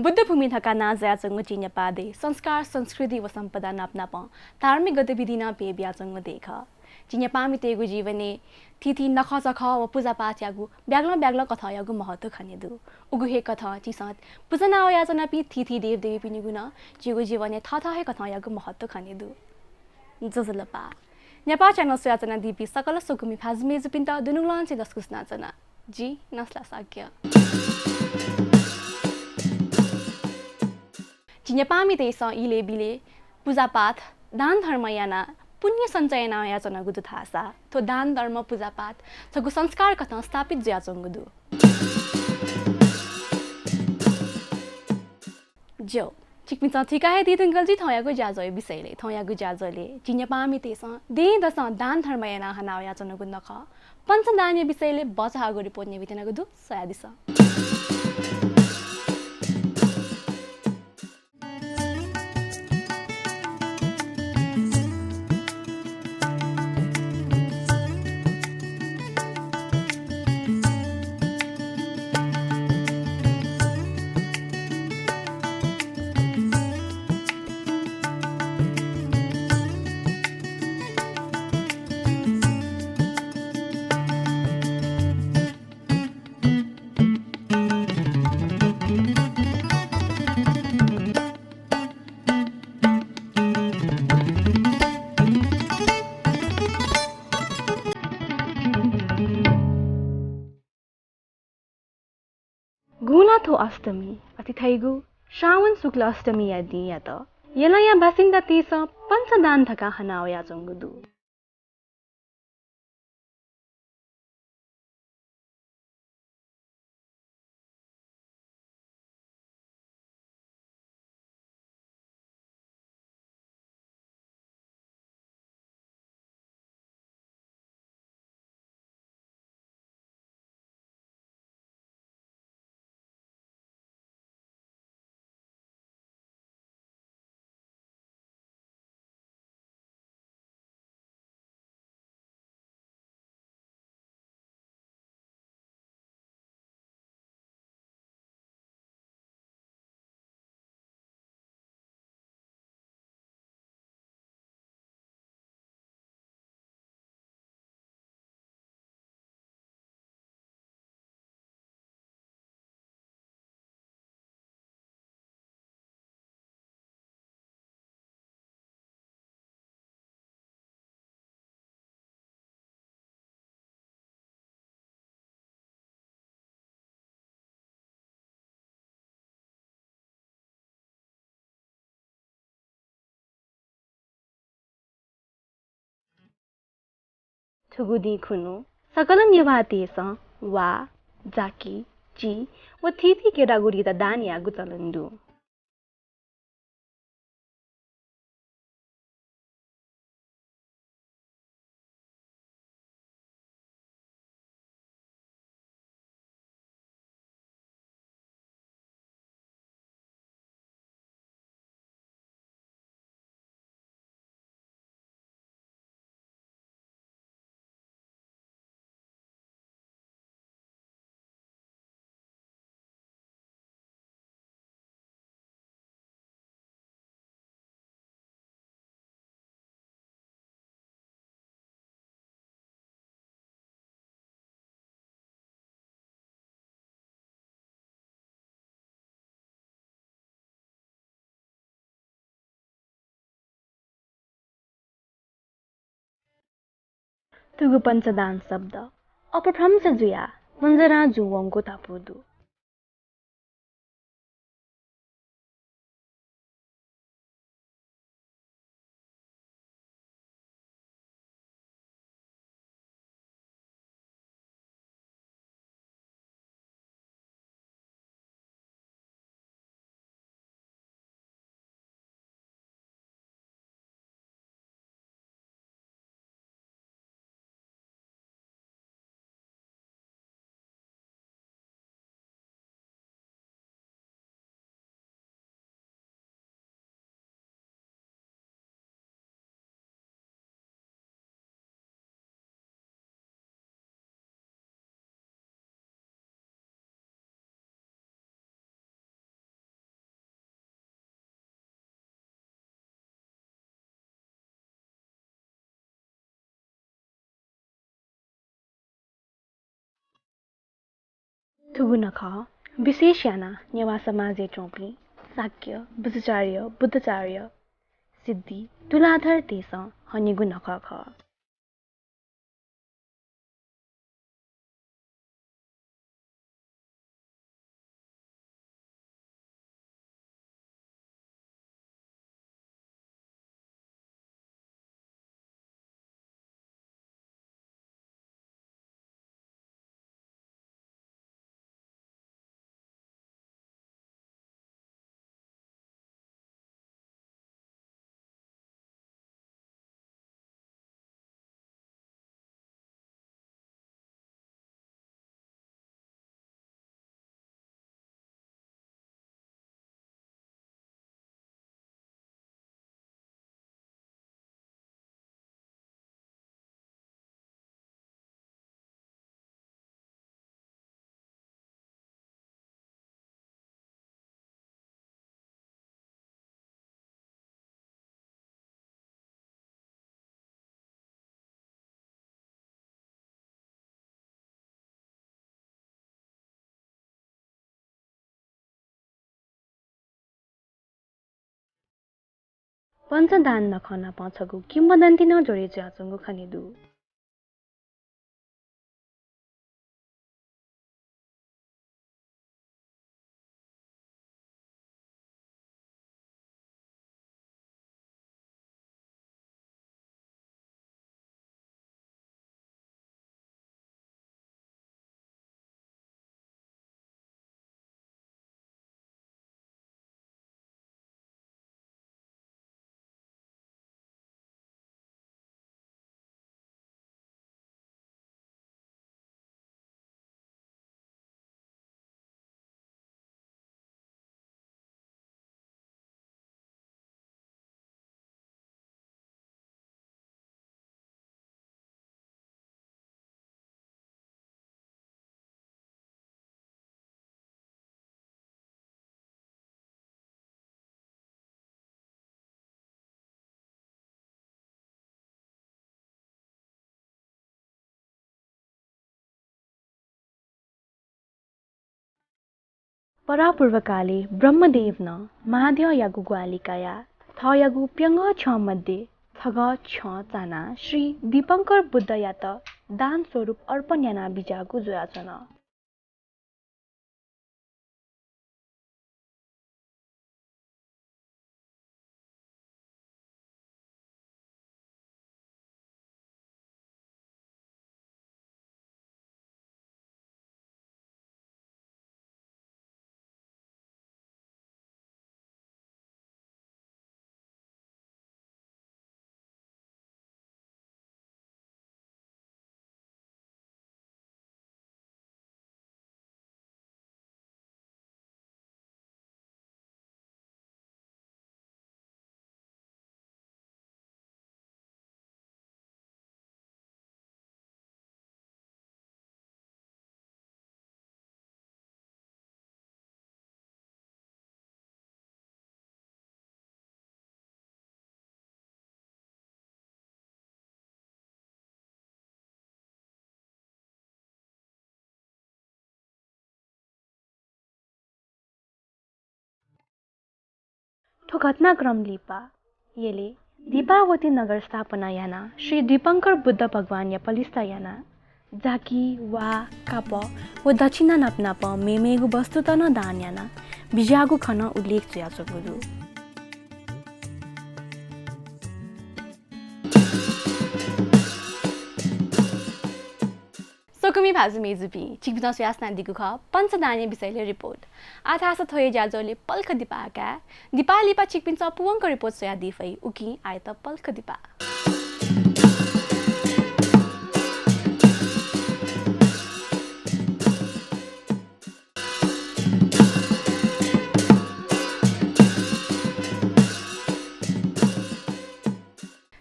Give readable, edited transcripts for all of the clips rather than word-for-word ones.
बुद्ध भूमि थका ना जया चंग चिन्ह पादे संस्कार संस्कृति व संपदा नापना पा धार्मिक गतिविधि ना पे बिया चंग देखा चिन्ह पामी तेगु जीवने तिथि नख सख व पूजा पाठ यागु ब्याग्ल कथा यागु महत्व खने दु उगु हे कथा चिसात पूजा ना याचना पि तिथि देव देवी पिनि गुना जिगु जीवने था हे कथा यागु महत्व खने दु जजलपा नेपाल च्यानल सुयाचना दिपी सकल सुकुमी फाजमे जुपिन्ता दुनुलान से दसकुस नाचना जी नस्ला साग्य चिन्यपामी तेसा इले बिले पूजापाठ दान धर्म याना पुण्य सञ्चयना याचना गुदु थासा थो दान धर्म पूजापाठ थगु संस्कार कथा स्थापित ज्याचङ गुदु जो चिकमिचा ठिकाहे दिदुङ्गल जी थयागु ज्याजय विषयले थयागु ज्याजले चिन्यपामी तेसा दे दस दान धर्म याना हना याचना गुदु नख पञ्चदान्य विषयले बचागु रिपोर्ट नेबितना गुदु सयादिस गुनाथो अष्टमी अतिथैगु श्रावण शुक्ल अष्टमी यादि या त यलया बासिन्दा तेस पञ्चदान थका हनाव या जंगुदु थुगुदी खुनु सकल निवातेस वा जाकी जी व थिथि केडागुरी त दान या गुतलन्दु तुगु पञ्चदान शब्द अपभ्रंश जुया मन्जरा जुवङको तापुदु थुगु नख विशेष याना नेवा समाजे चौपी साक्य बुद्धचार्य सिद्धि तुलाधर तेस हनिगु नख ख पञ्चदान नखना पाछगु किम्बदन्ती न जोडे च्याचंगु खनिदु परापूर्वकाले ब्रह्मदेव न महादेव यागु ग्वालिकाया थ यागु प्यंग छ मध्ये थग छ चाना श्री दीपंकर बुद्ध यात दान स्वरूप अर्पण याना बिजागु जोयाचन ठो घटनाक्रम लिपा येले दीपावती नगर स्थापना याना श्री दीपंकर बुद्ध भगवान या पलिस्ता याना जाकी वा काप व दक्षिणा नापनाप मेमेगु वस्तु तन दान याना बिजागु खन उल्लेख च्याचो गुरु सोकुमी भाजु मेजुपी चिकबिना सुयासना दिगु ख पञ्चदाने विषयले रिपोर्ट आथास थोय जाजोले पल्ख दिपाका दिपालिपा चिकबिन च पुवंक रिपोर्ट सोया दिफै उकी आयत पल्ख दिपा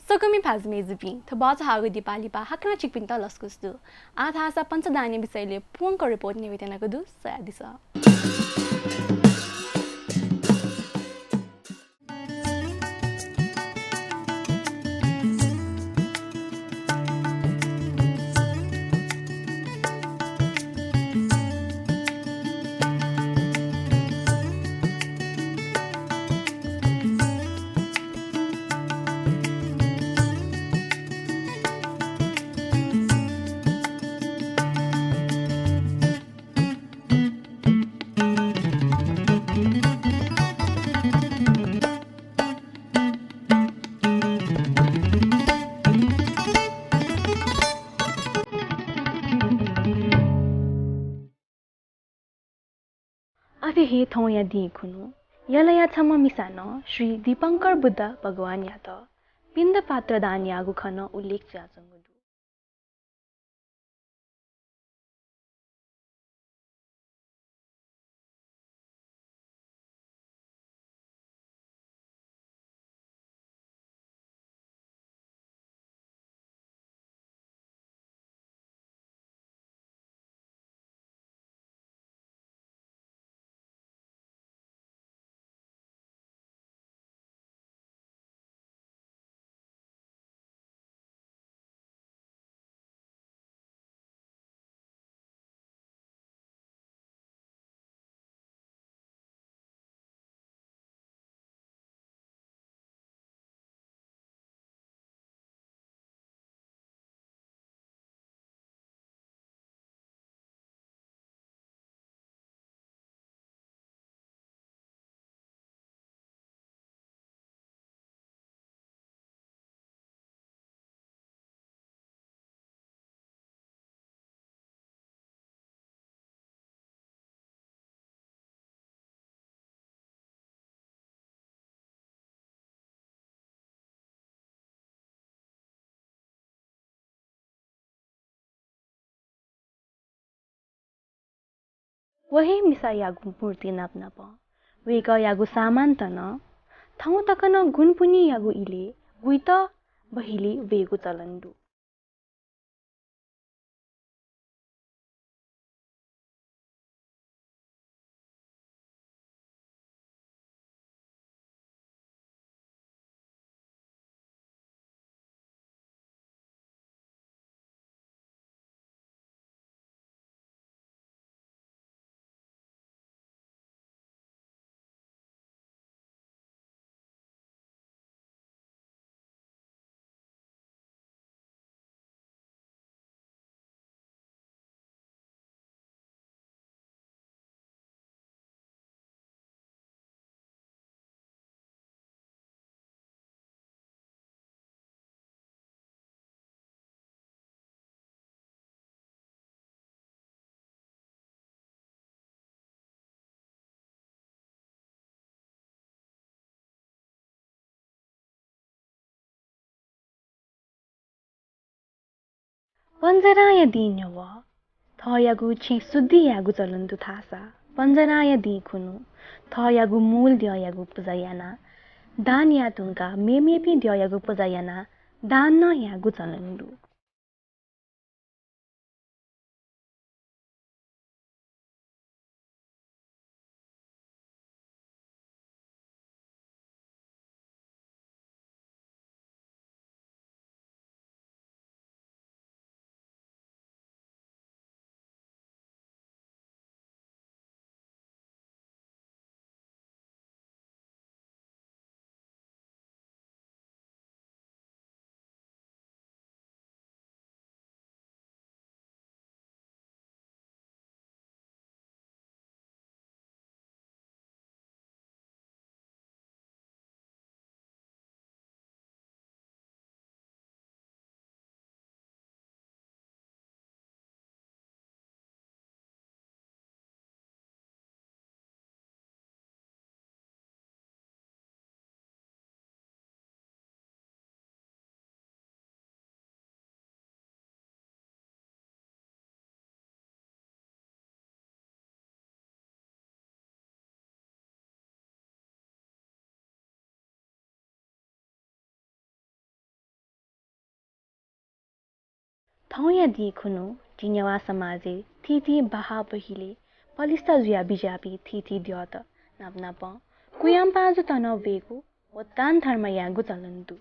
सोकुमी भाजमेजुपी थ बाज हागु दिपालिपा हकना चिकपिन त लस्कुस्तु आथासा पञ्चदाने विषयले पुवंक रिपोर्ट निवेदन गदु सया दिस ताथे हे थौ या दि खुनु यलया छम मिसान श्री दीपंकर बुद्ध भगवान या त पिण्ड पात्र दान यागु खन उल्लेख च्याचंगु वही मिसा यागु मूर्ति नाप्न प वेग यागु सामान तन थौ तकन गुण पुनि यागु इले गुइत बहिली वेगु चलन्दु पञ्जराय दिन्यव थ यागु छि सुद्धि यागु चलन्दु थासा पञ्जराय दि खुनु थ यागु मूल द्य यागु पुजायाना दान या तुंका मेमेपि द्य यागु पुजायाना दान न यागु चलन्दु थौ या दि खुनु जिन्यवा समाजे थिथि बाहा बहिले पलिस्ता जुया बिजापि थिथि द्यत नाप्ना प कुयाम पाजु तन वेगु वत्तान धर्म यागु चलन्दु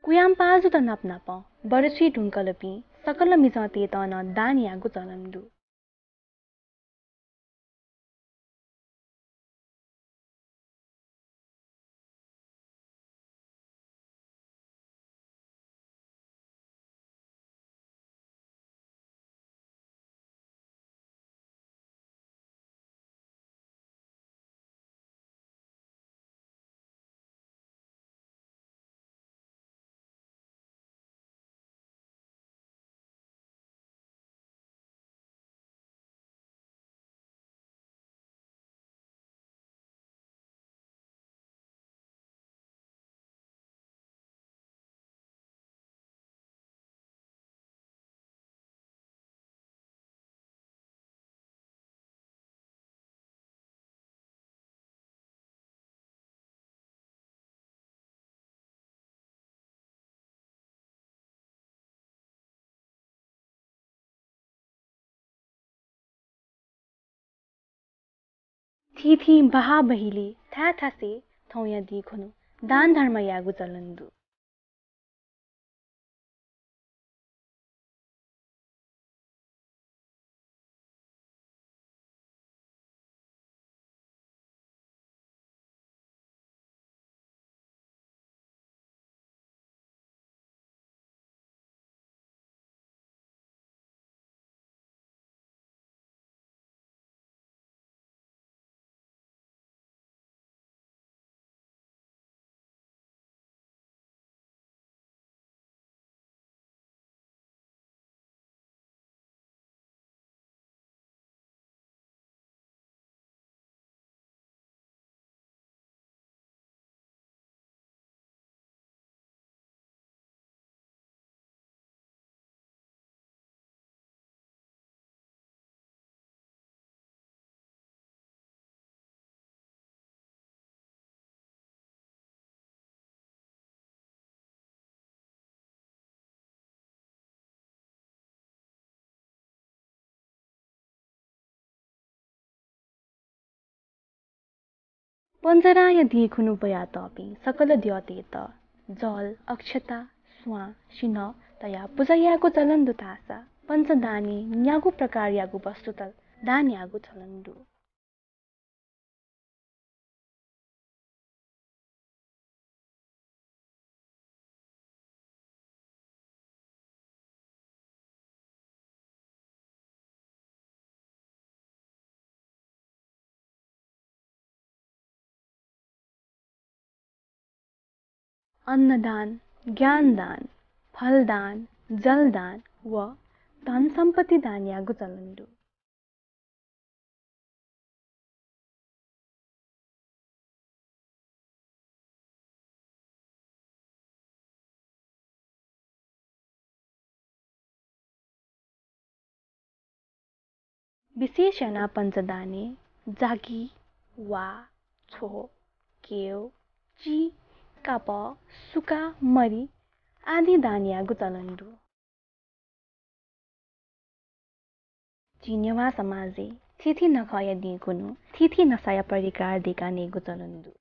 कुयाम पाजु त नप नप बरसी ढुङ्कलपी सकल मिसते त न दानियागु चलन्दु थिथि बहा बहिले था थासे थौया दिखनु दान धर्म यागु चलन्दु पञ्जराय दिखुनु बया तपी सकल द्यते त जल अक्षता स्वा शिन तया पूजयाको चलन्दु तासा पञ्चदानी न्यागु प्रकार यागु वस्तुतल दान यागु चलन्दु अन्नदान ज्ञानदान फलदान जलदान व धन सम्पत्ति दान यागु चलन्दु विशेषणा पञ्चदाने जागी वा छो केव ची काप सुका मरी आदि दान यागु चलन्दु जिन्यवा समाजे थिथि नखय दिगुनु थिथि नसाय परिकार दिका नेगु चलन्दु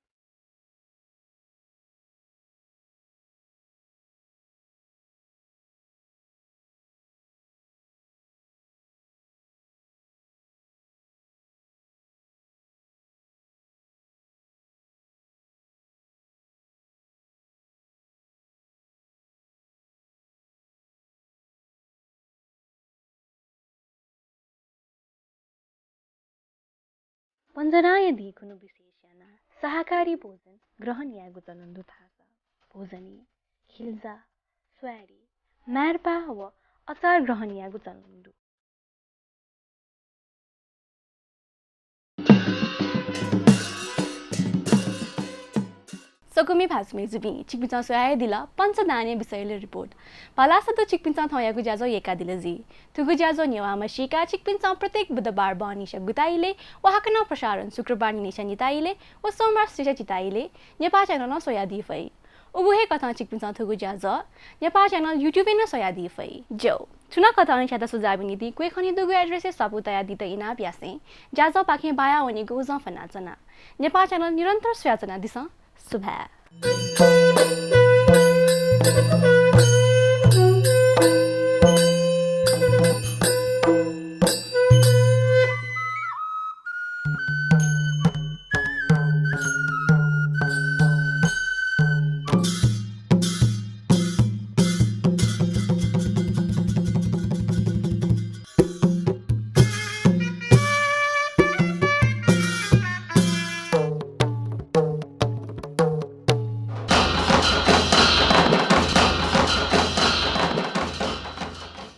पञ्जराय दिगुनु विशेषणा सहकारी भोजन ग्रहण यागु चलन्दु थासा भोजनी खिल्जा स्वारी मार्पा व अचार ग्रहण यागु चलन्दु सकुमी भासमे जुबी चिकपिचा सोया दिला पञ्चदाने विषयले रिपोर्ट पलासतो चिकपिचा थयागु ज्याजो एका दिलजी तुगु ज्याजो नेवामा शिका चिकपिचा प्रत्येक बुधबार बनिश गुताइले वाहकन प्रसारण शुक्रबार निशा निताइले व सोमबार श्रेष्ठ चिताइले नेपाल च्यानल न सोया दिफै उबुहे कथा चिकपिचा थुगु ज्याजो नेपाल च्यानल युट्युब न सोया दिफै जो चुना कथा नि छाता सुझाव नीति कोइ खनि दुगु एड्रेस सपुतया दित इना प्यासे ज्याजो पाखे बाया वनि गोजा फनाचना नेपाल च्यानल निरन्तर स्वाचना दिस शुभ हैं।